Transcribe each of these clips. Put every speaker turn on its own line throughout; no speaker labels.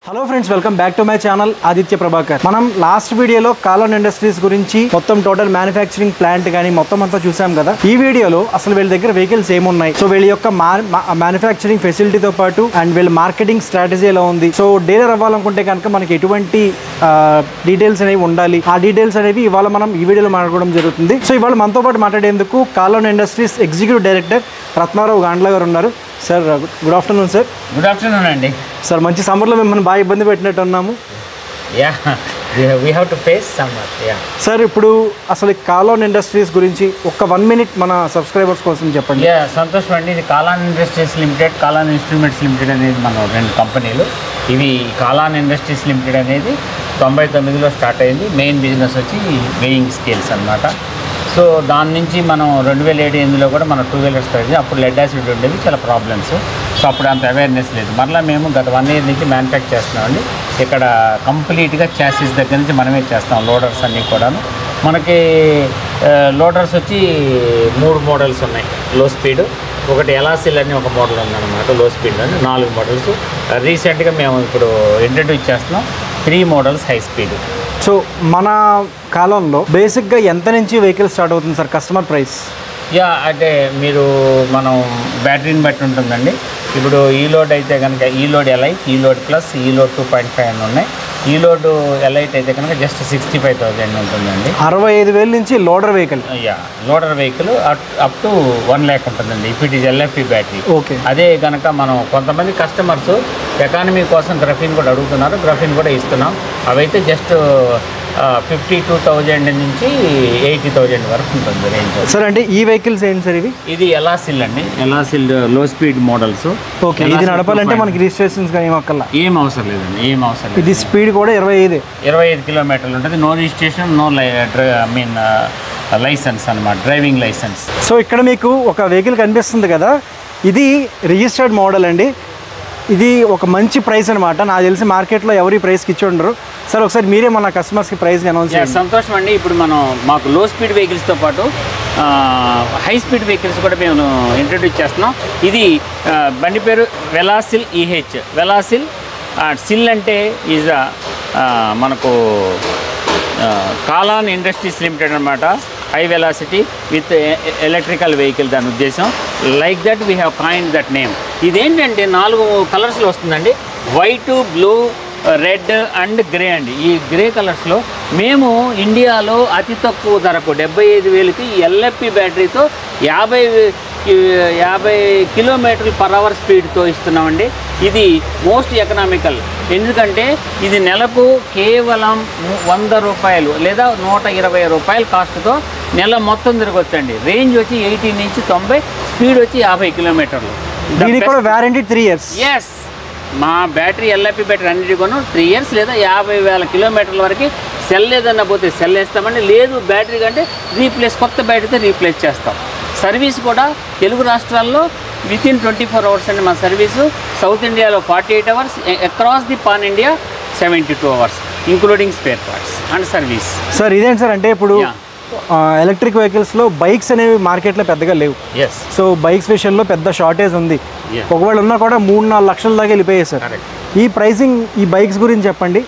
Hello friends, welcome back to my channel Aditya Prabhakar. మనం last వీడియోలో కాలాన్ industries గురించి మొత్తం టోటల్ మ్యానుఫ్యాక్చరింగ్ ప్లాంట్ కానీ మొత్తం అంతా చూసాం కదా. ఈ వీడియోలో అసలు వీళ్ళ దగ్గర వెహికల్స్ ఏమున్నాయి, సో వీళ్ళ యొక్క మ్యానుఫ్యాక్చరింగ్ ఫెసిలిటీతో పాటు అండ్ వీళ్ళ మార్కెటింగ్ స్ట్రాటజీ ఎలా ఉంది, సో డీలర్ అవ్వాలనుకుంటే కనుక మనకి ఎటువంటి డీటెయిల్స్ అనేవి ఉండాలి, ఆ డీటెయిల్స్ అనేవి ఇవాళ మనం ఈ వీడియోలో మాట్లాడుకోవడం జరుగుతుంది. సో ఇవాళ మనతో పాటు మాట్లాడేందుకు Kalon industries executive director Ratnarao Gandla గారు ఉన్నారు. Sir, good afternoon sir.
Good afternoon అండి.
సార్, మంచి సమ్మర్లో మిమ్మల్ని బాగా ఇబ్బంది పెట్టినట్టు ఉన్నాము. సార్, ఇప్పుడు అసలు కాలాన్ ఇండస్ట్రీస్ గురించి ఒక 1 minute మన సబ్స్క్రైబర్స్ కోసం చెప్పండి.
సంతోషం అండి. ఇది కాలాన్ ఇండస్ట్రీస్ లిమిటెడ్, కాలాన్ ఇన్స్ట్రుమెంట్స్ లిమిటెడ్ అనేది మన 2 కంపెనీలు. ఇవి కాలాన్ ఇండస్ట్రీస్ లిమిటెడ్ అనేది 99లో స్టార్ట్ అయింది. మెయిన్ బిజినెస్ వచ్చి వేయింగ్ స్కేల్స్ అనమాట. సో దాని నుంచి మనం 2007-8లో కూడా మన 2 వీలర్స్ అయింది. అప్పుడు లెడ్ యాసిడ్ ఉండేది, చాలా ప్రాబ్లమ్స్. సో అప్పుడు అంత అవేర్నెస్ లేదు. మరలా మేము గత 1 year నుంచి మ్యానుఫ్యాక్చర్ చేస్తున్నామండి. ఇక్కడ కంప్లీట్గా చాసిస్ దగ్గర నుంచి మనమే చేస్తాం. లోడర్స్ అన్నీ కూడాను మనకి లోడర్స్ వచ్చి 3 మోడల్స్ ఉన్నాయి. లో స్పీడ్ ఒకటి ఎలాసిల్ అని ఒక మోడల్ ఉందన్నమాట. లో స్పీడ్ అని 4 మోడల్స్. రీసెంట్గా మేము ఇప్పుడు ఇంట్రడ్యూస్ చేస్తున్నాం 3 మోడల్స్ హై స్పీడ్.
సో మన కాలంలో బేసిక్గా ఎంత నుంచి వెహికల్ స్టార్ట్ అవుతుంది సార్ కస్టమర్ ప్రైస్?
అంటే మీరు మనం బ్యాటరీని బట్టి ఉంటుందండి. ఇప్పుడు ఈ లోడ్ అయితే కనుక ఈ లోడ్ ఎలైట్, ఈ లోడ్ ప్లస్, ఈ లోడ్ 2.5 అని ఉన్నాయి. ఈ లోడ్ ఎలైట్ అయితే కనుక జస్ట్ 65,000 ఉంటుందండి.
65,000 నుంచి loader vehicle.
Loader vehicle up to 1 lakh ఉంటుందండి. If it is LFP battery.
Okay.
అదే కనుక మనం కొంతమంది కస్టమర్స్ ఎకానమీ కోసం గ్రఫిన్ కూడా అడుగుతున్నారు. గ్రఫిన్ కూడా ఇస్తున్నాం. అవైతే జస్ట్ 52,000 నుంచి 80,000 వరకు ఉంటుంది రేంజ్.
సార్, అంటే ఈ వెహికల్స్ ఏంటి సార్ ఇవి?
ఇది ఎలాసిల్ అండి. ఎలాసిల్ లో స్పీడ్ మోడల్స్.
ఓకే. ఇది నడపాలంటే మనకి రిజిస్ట్రేషన్స్ ఏం
అవసరం లేదండి. ఏం అవసరం లేదు.
ఇది స్పీడ్ కూడా 25
కిలోమీటర్లు ఉంటుంది. నో రిజిస్ట్రేషన్, నో లైసెన్స్ అనమాట, డ్రైవింగ్ లైసెన్స్.
సో ఇక్కడ మీకు ఒక వెహికల్ కనిపిస్తుంది కదా, ఇది రిజిస్టర్డ్ మోడల్ అండి. ఇది ఒక మంచి ప్రైస్ అనమాట. నాకు తెలిసి మార్కెట్లో ఎవరి ప్రైస్కి ఇచ్చి ఉండరు. సార్, ఒకసారి మీరే మన కస్టమర్స్కి ప్రైస్ని అనౌన్స్ చేయండి.
సంతోషం అండి. ఇప్పుడు మాకు లో స్పీడ్ వెహికల్స్తో పాటు హై స్పీడ్ వెహికల్స్ కూడా మేము ఇంట్రడ్యూస్ చేస్తున్నాం. ఇది బండి పేరు వెలాసిల్ ఈహెచ్. వెలాసిల్ సిల్ అంటే ఈజ్ మనకు కాలాన్ ఇండస్ట్రీస్ లిమిటెడ్ అనమాట. High velocity with electrical vehicle దాని ఉద్దేశం. Like that we have coined that name. ఇదేంటంటే 4 కలర్స్లో వస్తుందండి. White, blue, red and grey అండి. ఈ గ్రే కలర్స్లో మేము ఇండియాలో అతి తక్కువ ధరకు 75,000కి ఎల్ఎఫ్పి బ్యాటరీతో 50 km/h స్పీడ్తో ఇస్తున్నామండి. ఇది మోస్ట్ ఎకనామికల్. ఎందుకంటే ఇది నెలకు కేవలం 100 రూపాయలు లేదా 120 రూపాయల కాస్ట్తో నెల మొత్తం తిరగొచ్చండి. రేంజ్ వచ్చి 80 నుంచి 90, స్పీడ్ వచ్చి 50 కిలోమీటర్లు.
దీనికి కూడా వారంటీ 3 years.
ఎస్, మా బ్యాటరీ ఎల్ఎఫ్పి బ్యాటరీ అన్నిటి కొను 3 years లేదా 50,000 కిలోమీటర్ల వరకు. సెల్ ఏదన్నా పోతే సెల్ వేస్తామండి. లేదు బ్యాటరీ కంటే కొత్త బ్యాటరీతో రీప్లేస్ చేస్తాం. సర్వీస్ కూడా తెలుగు రాష్ట్రాల్లో వితిన్ 24 hours అండి మా సర్వీసు. సౌత్ ఇండియాలో 48 hours, across the pan India 72 hours including spare parts and service.
Sir, ఇదేంటి సార్ అంటే ఇప్పుడు ఎలక్ట్రిక్ వెహికల్స్లో బైక్స్ అనేవి మార్కెట్లో పెద్దగా లేవు. సో బైక్స్ విషయంలో పెద్ద షార్టేజ్ ఉంది. ఒకవేళ ఉన్నా కూడా 3-4 లక్షల దాకా వెళ్ళిపోయాయి సార్. ఈ ప్రైసింగ్, ఈ బైక్స్ గురించి చెప్పండి.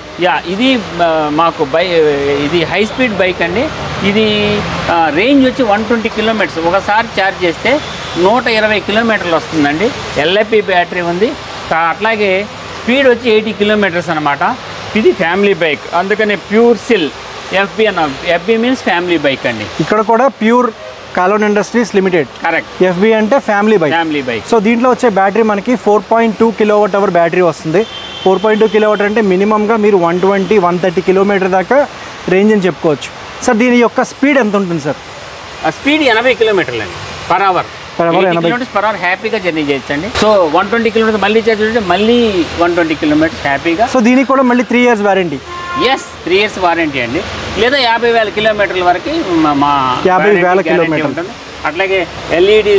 ఇది మాకు ఇది హై స్పీడ్ బైక్ అండి. ఇది రేంజ్ వచ్చి 120 కిలోమీటర్స్. ఒకసారి ఛార్జ్ చేస్తే 120 కిలోమీటర్లు వస్తుందండి. ఎల్ఎఫ్పి బ్యాటరీ ఉంది. అట్లాగే స్పీడ్ వచ్చి 80 కిలోమీటర్స్ అనమాట. ఇది ఫ్యామిలీ బైక్, అందుకని ప్యూర్ సిల్ ఎఫ్బి అన్న. ఎఫ్బి మీన్స్ ఫ్యామిలీ బైక్ అండి.
ఇక్కడ కూడా pure Kalon industries limited.
Correct.
FB అంటే ఫ్యామిలీ బైక్. సో దీంట్లో వచ్చే బ్యాటరీ మనకి 4.2 kWh బ్యాటరీ వస్తుంది. 4.2 kWh అంటే మినిమంగా మీరు 120-130 కిలోమీటర్ దాకా రేంజ్ అని చెప్పుకోవచ్చు. సార్, దీని యొక్క స్పీడ్ ఎంత ఉంటుంది సార్?
స్పీడ్ 80 కిలోమీటర్లు అండి పర్ అవర్. 80 km/h హ్యాపీగా జర్నీ చేయొచ్చండి. సో 120 కిలోమీటర్స్ మళ్ళీ ఛార్జ్ చేస్తే మళ్ళీ 120 కిలోమీటర్స్ హ్యాపీగా.
సో దీనికి కూడా మళ్ళీ 3 years warranty.
Yes, 3 years warranty అండి. లేదా 50,000 కిలోమీటర్ల వరకు మా
50,000 కిలోమీటర్లు ఉంటుంది.
అట్లాగే ఎల్ఈడి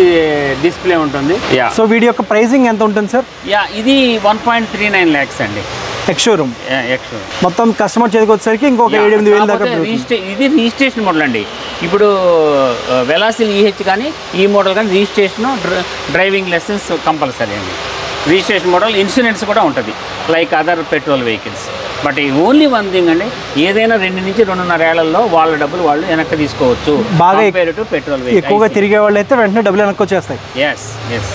డిస్ప్లే ఉంటుంది.
సో వీడి యొక్క ప్రైసింగ్ ఎంత ఉంటుంది సార్?
ఇది 1.39 lakhs అండి.
ఎక్స్షోరూమ్ మొత్తం కస్టమర్ చేతికి వచ్చేసరికి ఇంకొక 7-8 దాకా.
ఇది రిజిస్ట్రేషన్ మోడల్ అండి. ఇప్పుడు వెలాసిల్ ఈహెచ్ కానీ ఈ మోడల్ కానీ రిజిస్ట్రేషన్, డ్రైవింగ్ లైసెన్స్ కంపల్సరీ అండి. రిజిస్ట్రేషన్ మోడల్, ఇన్సూరెన్స్ కూడా ఉంటుంది. Like other petrol vehicles. But only one thing అండి, ఏదైనా 2 నుంచి 2.5 ఏళ్లలో వాళ్ళ డబ్బులు వాళ్ళు వెనక్కి తీసుకోవచ్చు.
బాగా
టు పెట్రోల్
ఎక్కువగా తిరిగే వాళ్ళు అయితే వెంటనే డబ్బులు వెనక్కి వచ్చేస్తాయి.
ఎస్ ఎస్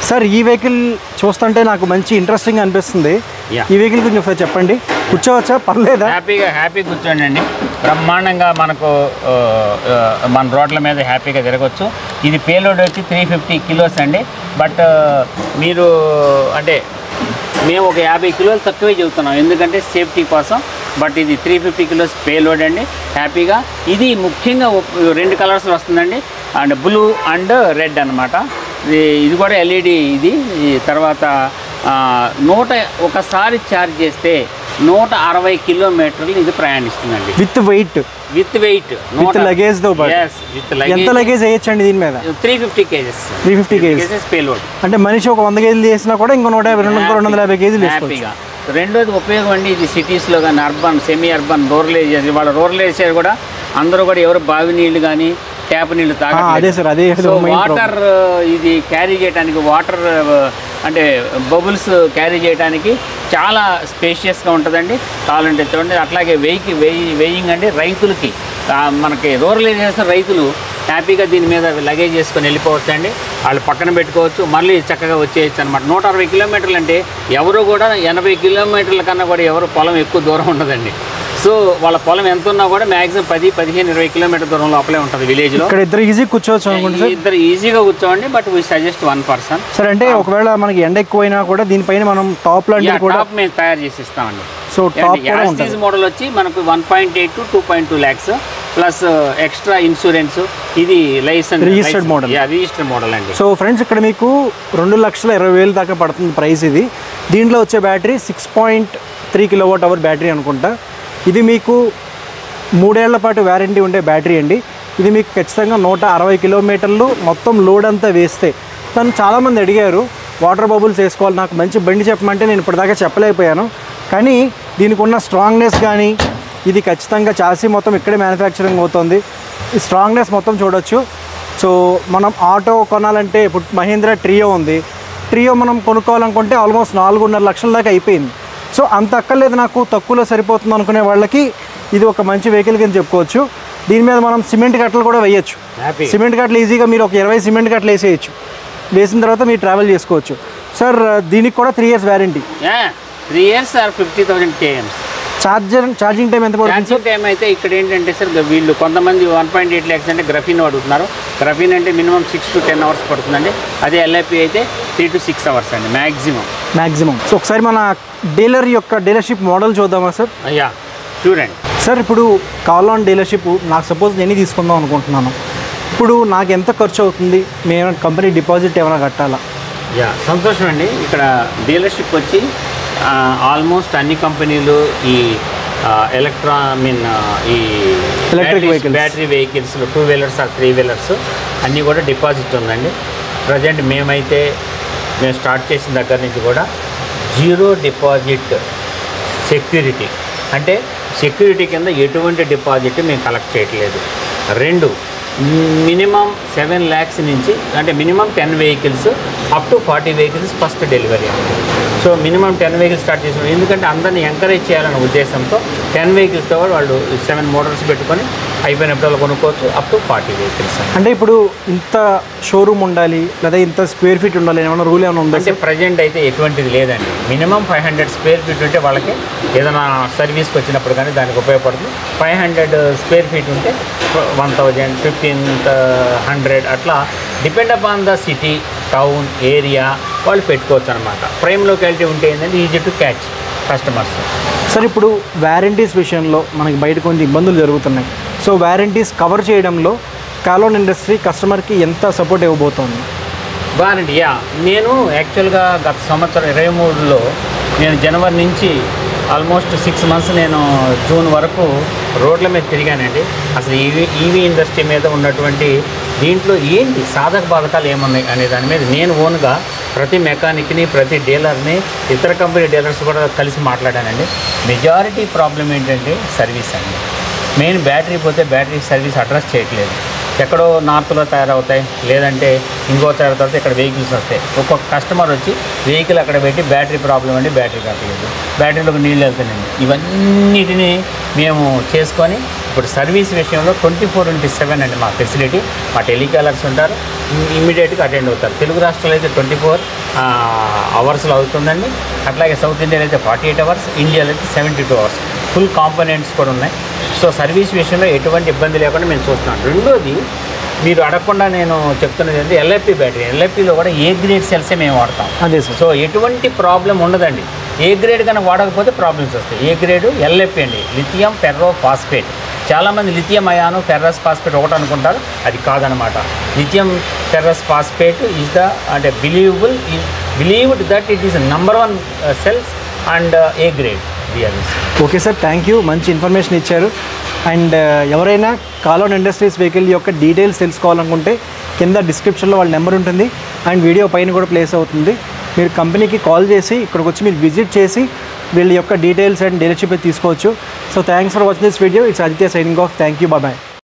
సార్, ఈ వెహికల్ చూస్తుంటే నాకు మంచి ఇంట్రెస్టింగ్ అనిపిస్తుంది. ఈ వెహికల్ గురించి ఒకసారి చెప్పండి. కూర్చోవచ్చా? పర్లేదా? హ్యాపీ
కూర్చోండి అండి. బ్రహ్మాండంగా మనకు మన రోడ్ల మీద హ్యాపీగా తిరగచ్చు. ఇది పేలోడ్ వచ్చి 350 కిలోస్ అండి. బట్ మీరు అంటే మేము ఒక 50 కిలోలు తక్కువే చెబుతున్నాం, ఎందుకంటే సేఫ్టీ కోసం. బట్ ఇది 350 కిలోస్ పేలోడ్ అండి. హ్యాపీగా ఇది ముఖ్యంగా 2 కలర్స్లో వస్తుందండి, అండ్ బ్లూ అండ్ రెడ్ అనమాట. ఇది కూడా ఎల్ఈడి. ఇది తర్వాత ఒకసారి ఛార్జ్ చేస్తే 160 కిలోమీటర్లు ఇది ప్రయాణిస్తుందండి
విత్ వెయిట్. విత్ లగేజ్ తో పాటు. ఎంత లగేజ్ వేయచ్చండి దీని మీద?
350 కేజెస్ పేలోడ్.
అంటే మనిషి ఒక 100 కేజీలు చేసినా కూడా ఇంకో 250 కేజీలు హ్యాపీగా.
రెండోది ఉపయోగం అండి, ఇది సిటీస్లో కానీ urban, semi urban, rural areas, వాళ్ళ రూరల్ ఏరియాస్ కూడా అందరూ కూడా ఎవరు బావి నీళ్లు కానీ ట్యాప్ నీళ్లు తాగట్లేదు. వాటర్ ఇది క్యారీ చేయడానికి, వాటర్ అంటే బబుల్స్ క్యారీ చేయడానికి చాలా స్పేషియస్గా ఉంటుందండి. కావాలంటే చూడండి. అట్లాగే వెయింగ్ అండి రైతులకి, మనకి రూరల్ ఏరియాస్ రైతులు హ్యాపీగా దీని మీద లగేజ్ చేసుకొని వెళ్ళిపోవచ్చు అండి. వాళ్ళు పక్కన పెట్టుకోవచ్చు, మళ్ళీ చక్కగా వచ్చేయచ్చు అనమాట. 160 కిలోమీటర్లు అంటే ఎవరు కూడా 80 కిలోమీటర్ల కన్నా కూడా ఎవరు పొలం ఎక్కువ దూరం ఉండదండి. సో వాళ్ళ పొలం ఎంత ఉన్నా కూడా మ్యాక్సిమం 10, 15, 20 కిలోమీటర్ దూరం లోపలే ఉంటుంది విలేజ్లో.
ఇక్కడ ఇద్దరు ఈజీ కూర్చోవచ్చు అనుకుంటే.
ఇద్దరు ఈజీగా కూర్చోండి, బట్ వీ సజెస్ట్ 1 పర్సన్.
సరే, అంటే ఒకవేళ మనకి ఎండ ఎక్కువైనా కూడా దీనిపైన మనం టాప్
మేము తయారు చేసి ఇస్తామండి.
సో టాప్
మోడల్ వచ్చి మనకు 1.8 to 2.2 lakhs plus extra insurance. ఇది లైసెన్స్ రిజిస్టర్డ్ మోడల్ అండి.
సో ఫ్రెండ్స్, ఇక్కడ మీకు 2,20,000 దాకా పడుతుంది ప్రైస్. ఇది దీంట్లో వచ్చే బ్యాటరీ 6.3 kWh బ్యాటరీ అనుకుంటా. ఇది మీకు 3 ఏళ్ల పాటు వ్యారంటీ ఉండే బ్యాటరీ అండి. ఇది మీకు ఖచ్చితంగా 160 కిలోమీటర్లు మొత్తం లోడ్ అంతా వేస్తే. తను చాలామంది అడిగారు వాటర్ బబుల్స్ వేసుకోవాలి, నాకు మంచి బండి చెప్పమంటే నేను ఇప్పటిదాకా చెప్పలేకపోయాను. కానీ దీనికి ఉన్న స్ట్రాంగ్నెస్ కానీ, ఇది ఖచ్చితంగా చాసీ మొత్తం ఇక్కడే మ్యానుఫ్యాక్చరింగ్ అవుతుంది. ఈ స్ట్రాంగ్నెస్ మొత్తం చూడొచ్చు. సో మనం ఆటో కొనాలంటే ఇప్పుడు మహీంద్రా ట్రియో ఉంది. ట్రియో మనం కొనుక్కోవాలనుకుంటే ఆల్మోస్ట్ 4.5 లక్షల దాకా అయిపోయింది. సో అంత అక్కర్లేదు, నాకు తక్కువలో సరిపోతుంది అనుకునే వాళ్ళకి ఇది ఒక మంచి వెహికల్ కింద చెప్పుకోవచ్చు. దీని మీద మనం సిమెంట్ కట్టలు కూడా వేయచ్చు. సిమెంట్ కట్టలు ఈజీగా మీరు ఒక 20 సిమెంట్ కట్టలు వేసేయచ్చు. వేసిన తర్వాత మీరు ట్రావెల్ చేసుకోవచ్చు. సార్, దీనికి కూడా 3 years warranty.
3 years or 50,000 km.
Charging time ఎంత పడుతుంది?
ఛార్జింగ్ టైం అయితే ఇక్కడ ఏంటంటే సార్, వీళ్ళు కొంతమంది 1.8 lakhs అంటే గ్రఫీన్ వాడుతున్నారు. గ్రఫీన్ అంటే మినిమం 6 to 10 hours పడుతుందండి. అదే ఎల్ఐపి అయితే 3 to 6 hours అండి మ్యాక్సిమం. సో ఒకసారి మన డీలర్ యొక్క డీలర్షిప్ మోడల్ చూద్దామా సార్? అయ్యా చూడండి
సార్. ఇప్పుడు కాలాన్ డీలర్షిప్ నాకు సపోజ్ నేను తీసుకుందాం అనుకుంటున్నాను. ఇప్పుడు నాకు ఎంత ఖర్చు అవుతుంది? మేము కంపెనీ డిపాజిట్ ఏమైనా కట్టాలా?
సంతోషం అండి. ఇక్కడ డీలర్షిప్ వచ్చి ఆల్మోస్ట్ అన్ని కంపెనీలు ఈ ఈ
electric vehicles,
battery vehicles, 2 wheelers or 3 wheelers అన్నీ కూడా డిపాజిట్ ఉందండి. ప్రజెంట్ మేము స్టార్ట్ చేసిన దగ్గర నుంచి కూడా 0 డిపాజిట్ సెక్యూరిటీ, అంటే సెక్యూరిటీ కింద ఎటువంటి డిపాజిట్ మేము కలెక్ట్ చేయట్లేదు. 2, మినిమం 7 lakhs నుంచి, అంటే minimum 10 vehicles up to 40 vehicles first delivery. So minimum 10 vehicles start చేసాం, ఎందుకంటే అందరినీ ఎంకరేజ్ చేయాలనే ఉద్దేశంతో 10 vehiclesతో వాళ్ళు 7 మోడల్స్ పెట్టుకొని అయిపోయినప్పుడు వాళ్ళు కొనుక్కోవచ్చు అప్ టు 40 vehicles.
అంటే ఇప్పుడు ఇంత షోరూమ్ ఉండాలి లేదా ఇంత స్క్వేర్ ఫీట్ ఉండాలి ఏమైనా రూల్ ఏమైనా ఉందా?
అంటే ప్రజెంట్ అయితే ఎటువంటిది లేదండి. మినిమం 500 square feet ఉంటే వాళ్ళకి ఏదైనా సర్వీస్కి వచ్చినప్పుడు కానీ దానికి ఉపయోగపడుతుంది. 500 square feet ఉంటే 1000, 1500 అట్లా depend upon the city, town, area వాళ్ళు పెట్టుకోవచ్చు అనమాట. ప్రైమ్ లొకాలిటీ ఉంటే ఏంటంటే easy to catch customers.
Sir, ఇప్పుడు వ్యారంటీస్ విషయంలో మనకి బయట కొంచెం ఇబ్బందులు జరుగుతున్నాయి. సో వ్యారంటీస్ కవర్ చేయడంలో కాలాన్ ఇండస్ట్రీ కస్టమర్కి ఎంత సపోర్ట్ ఇవ్వబోతోంది?
వారంటీ నేను యాక్చువల్గా గత సంవత్సరం 23లో నేను జనవరి నుంచి ఆల్మోస్ట్ 6 months నేను జూన్ వరకు రోడ్ల మీద తిరిగానండి. అసలు ఈవీ ఇండస్ట్రీ మీద ఉన్నటువంటి దీంట్లో ఏంటి సాధక బాధకాలు ఏమున్నాయి అనే దాని మీద నేను ఓన్గా ప్రతి మెకానిక్ని, ప్రతి డీలర్ని, ఇతర కంపెనీ డీలర్స్ కూడా కలిసి మాట్లాడానండి. మెజారిటీ ప్రాబ్లం ఏంటంటే సర్వీస్ అండి. మెయిన్ బ్యాటరీ పోతే బ్యాటరీ సర్వీస్ అడ్రస్ చేయట్లేదు. ఎక్కడో నార్త్లో తయారవుతాయి, లేదంటే ఇంకో తయారవుతాయి, ఇక్కడ వెహికల్స్ వస్తాయి. ఒక్కొక్క కస్టమర్ వచ్చి వెహికల్ అక్కడ పెట్టి బ్యాటరీ ప్రాబ్లం అండి, బ్యాటరీ కట్టలేదు, బ్యాటరీలోకి నీళ్ళు వెళ్తానండి, ఇవన్నిటిని మేము చేసుకొని ఇప్పుడు సర్వీస్ విషయంలో 24/7 అండి మా ఫెసిలిటీ. మా టెలికాలర్స్ ఉంటారు, ఇమ్మీడియట్గా అటెండ్ అవుతారు. తెలుగు రాష్ట్రాలు అయితే 24 అవర్స్లో అవుతుందండి. అట్లాగే సౌత్ ఇండియాలో అయితే 48 అవర్స్, ఇండియాలో అయితే 72 అవర్స్. ఫుల్ కాంపోనెంట్స్ కూడా ఉన్నాయి. సో సర్వీస్ విషయంలో ఎటువంటి ఇబ్బంది లేకుండా మేము చూస్తున్నాం. రెండోది, మీరు అడగకుండా నేను చెప్తున్నది ఏంటి, ఎల్ఎఫ్పి బ్యాటరీ. ఎల్ఎఫ్పిలో కూడా ఏ గ్రేడ్ సెల్సే మేము వాడతాం.
అదే సార్.
సో ఎటువంటి ప్రాబ్లం ఉండదండి. ఏ గ్రేడ్ కనుక వాడకపోతే ప్రాబ్లమ్స్ వస్తాయి. ఏ గ్రేడు ఎల్ఎఫ్పి అండి, లిథియం ఫెర్రో ఫాస్ఫేట్. చాలామంది లిథియం అయాను ఫెర్రస్ ఫాస్ఫేట్ ఒకటి అనుకుంటారు, అది కాదనమాట. Lithium ferrous phosphate is the అంటే believed that it is number 1 cells and A grade.
Okay sir, thank you, మంచి ఇన్ఫర్మేషన్ ఇచ్చారు. అండ్ ఎవరైనా కాలోన్ ఇండస్ట్రీస్ వెహికల్ యొక్క డీటెయిల్స్ తెలుసుకోవాలనుకుంటే కింద డిస్క్రిప్షన్లో వాళ్ళ నెంబర్ ఉంటుంది అండ్ వీడియో పైన కూడా ప్లేస్ అవుతుంది. మీరు కంపెనీకి కాల్ చేసి ఇక్కడికి వచ్చి మీరు విజిట్ చేసి వీళ్ళ యొక్క డీటెయిల్స్ అండ్ డీలర్షిప్ తీసుకోవచ్చు. So thanks for watching this video. It's Aditya signing off. Thank you, bye.